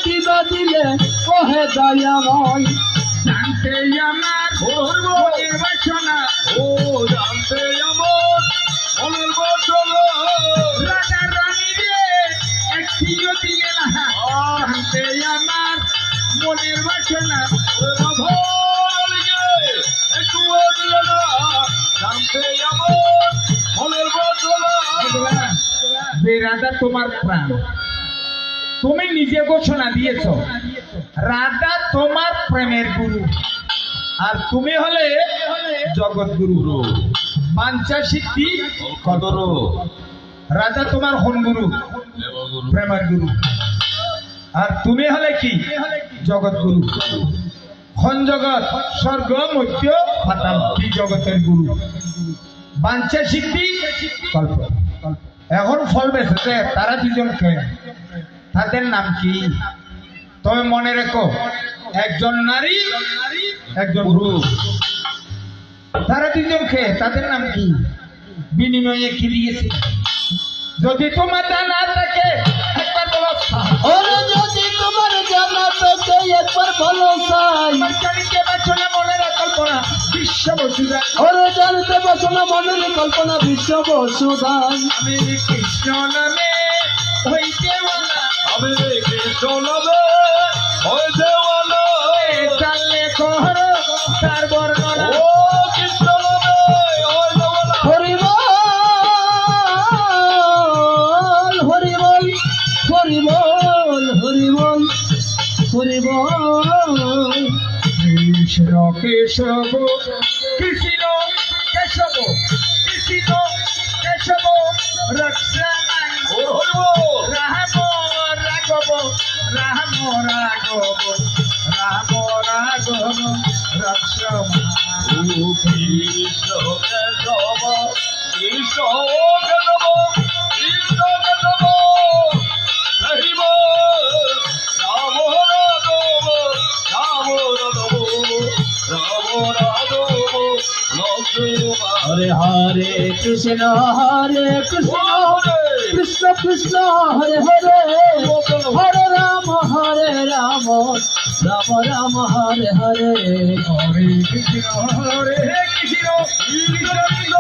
কিবা দিলে কহে দয়াময় জানতে আমার মনের বাসনা ও জানতে আমার মনের বাসনা রাজা রানী রে একটিও দিয়ে না জানতে আমার মনের বাসনা একটু দিলে না জানতে আমার মনের বাসনা যে রাজা তোমার প্রাণ তুমি নিজে ঘোষণা দিয়েছ রাজা তোমার প্রেমের গুরু আর তুমি হলে জগৎ গুরু বাঞ্ছা সিদ্ধি কদর রাজা তোমার হন গুরু প্রেমের গুরু আর তুমি হলে কি জগৎ গুরু হন জগৎ স্বর্গ মধ্য পাতাল কি জগতের গুরু বাঞ্ছা সিদ্ধি কল্প এখন ফল বেঁচেছে তারা দুজনকে তাদের নাম কি তবে মনে রেখো একজন নারী একজন পুরুষ তারা দুজনকে তাদের নাম কি বিনিময়ে কি দিয়েছে যদি তোমার জানা থাকে একবার বলো ওরে যদি তোমার জানা থাকে একবার বলো চাই জানিতে পারছো না মনের কল্পনা বিশ্ব বসুধা ওরে জানতে পারছো না মনের কল্পনা বিশ্ব বসুধান আমি কৃষ্ণ নামে হইতে বলা আমি কৃষ্ণ নামে হইতে বলা জানলে করো তার বর্ণনা ও কৃষ্ণ নামে হইতে বলা হরিবল হরিবল হরিবল হরিবল হরিবল কৃষ্ণ কেশব কৃষ্ণ কেশব কৃষ্ণ কেশব রক্ষামাই রাম রাঘব রাম রাঘব রাম রাঘব রক্ষামাই কৃষ্ণ কেশব কৃষ্ণ কেশব কৃষ্ণ কেশব হরিব রাম রাঘব রাম রাঘব রাম রাঘব লক্ষ্মণ হরে হরে কৃষ্ণ কৃষ্ণ কৃষ্ণ হরে হরে হরে রাম রাম রাম হরে হরে হরে কৃষ্ণ কৃষ্ণ কৃষ্ণ